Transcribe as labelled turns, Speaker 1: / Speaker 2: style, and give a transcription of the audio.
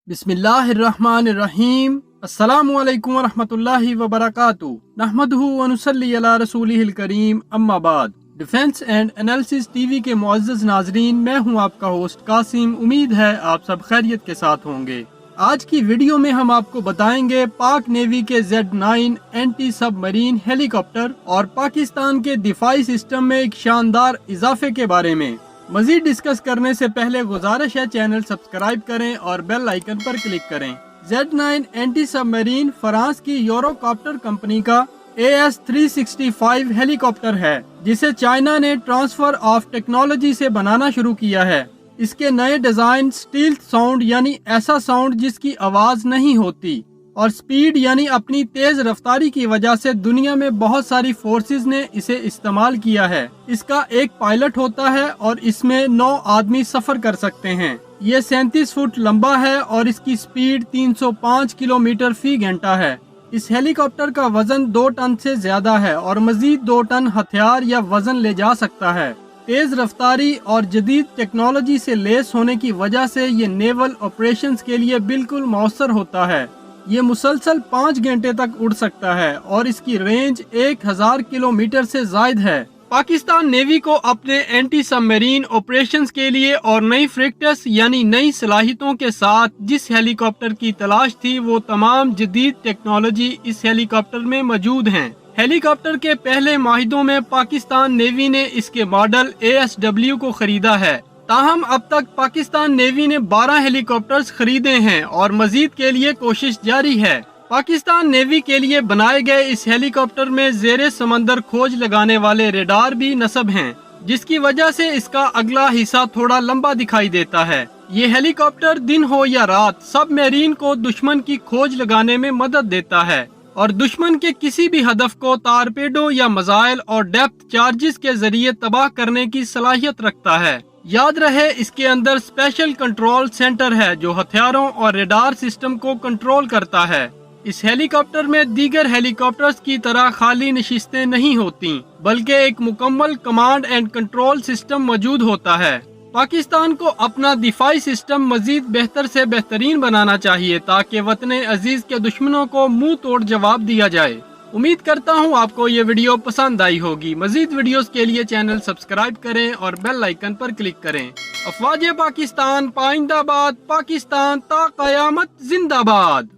Speaker 1: बिस्मिल्लाहिर्रहमानिर्रहीम। अस्सलामु अलैकुम वरहमतुल्लाहि वबरकातुहू। नहमदुहु व नुसल्ली अला रसूलिहिल करीम, अम्मा बाद। डिफेंस एंड एनालिसिस टीवी के मुअज़्ज़ज़ नाज़रीन, मैं हूं आपका होस्ट कासिम। उम्मीद है आप सब खैरियत के साथ होंगे। आज की वीडियो में हम आपको बताएंगे पाक नेवी के Z9 एंटी सबमरीन हेलीकॉप्टर और पाकिस्तान के दिफाई सिस्टम में एक शानदार इजाफे के बारे में। मजीद डिस्कस करने से पहले गुजारिश है, चैनल सब्सक्राइब करें और बेल आइकन पर क्लिक करें। Z9 एंटी सबमरीन फ्रांस की यूरोकॉप्टर कंपनी का AS365 हेलीकॉप्टर है, जिसे चाइना ने ट्रांसफर ऑफ टेक्नोलॉजी से बनाना शुरू किया है। इसके नए डिजाइन स्टील्थ साउंड यानी ऐसा साउंड जिसकी आवाज नहीं होती, और स्पीड यानी अपनी तेज रफ्तारी की वजह से दुनिया में बहुत सारी फोर्सेस ने इसे इस्तेमाल किया है। इसका एक पायलट होता है और इसमें 9 आदमी सफर कर सकते हैं। ये 37 फुट लंबा है और इसकी स्पीड 305 किलोमीटर फी घंटा है। इस हेलीकॉप्टर का वजन 2 टन से ज्यादा है और मजीद 2 टन हथियार या वजन ले जा सकता है। तेज रफ्तारी और जदीद टेक्नोलॉजी से लेस होने की वजह से ये नेवल ऑपरेशंस के लिए बिल्कुल मौसर होता है। ये मुसलसल 5 घंटे तक उड़ सकता है और इसकी रेंज 1000 किलोमीटर से ज्यादा है। पाकिस्तान नेवी को अपने एंटी सबमरीन ऑपरेशंस के लिए और नई फ्रिगेट्स यानी नई सलाहियतों के साथ जिस हेलीकॉप्टर की तलाश थी, वो तमाम जदीद टेक्नोलॉजी इस हेलीकॉप्टर में मौजूद हैं। हेलीकॉप्टर के पहले माहिदों में पाकिस्तान नेवी ने इसके मॉडल ASW को खरीदा है। ताहम अब तक पाकिस्तान नेवी ने 12 हेलीकॉप्टर्स खरीदे हैं और मजीद के लिए कोशिश जारी है। पाकिस्तान नेवी के लिए बनाए गए इस हेलीकॉप्टर में ज़ेरे समंदर खोज लगाने वाले रेडार भी नस्ब हैं, जिसकी वजह से इसका अगला हिस्सा थोड़ा लंबा दिखाई देता है। ये हेलीकॉप्टर दिन हो या रात सबमरीन को दुश्मन की खोज लगाने में मदद देता है और दुश्मन के किसी भी हदफ को टारपेडो या मिसाइल और डेप्थ चार्जेस के जरिए तबाह करने की सलाहियत रखता है। याद रहे, इसके अंदर स्पेशल कंट्रोल सेंटर है जो हथियारों और रेडार सिस्टम को कंट्रोल करता है। इस हेलीकॉप्टर में दीगर हेलीकॉप्टर्स की तरह खाली नशिस्तें नहीं होती, बल्कि एक मुकम्मल कमांड एंड कंट्रोल सिस्टम मौजूद होता है। पाकिस्तान को अपना दिफाई सिस्टम मजीद बेहतर से बेहतरीन बनाना चाहिए ताकि वतन अजीज के दुश्मनों को मुंह तोड़ जवाब दिया जाए। उम्मीद करता हूँ आपको ये वीडियो पसंद आई होगी। मजीद वीडियोस के लिए चैनल सब्सक्राइब करें और बेल आइकन पर क्लिक करें। अफवाज पाकिस्तान पाइंदाबाद, पाकिस्तान ता क़यामत जिंदाबाद।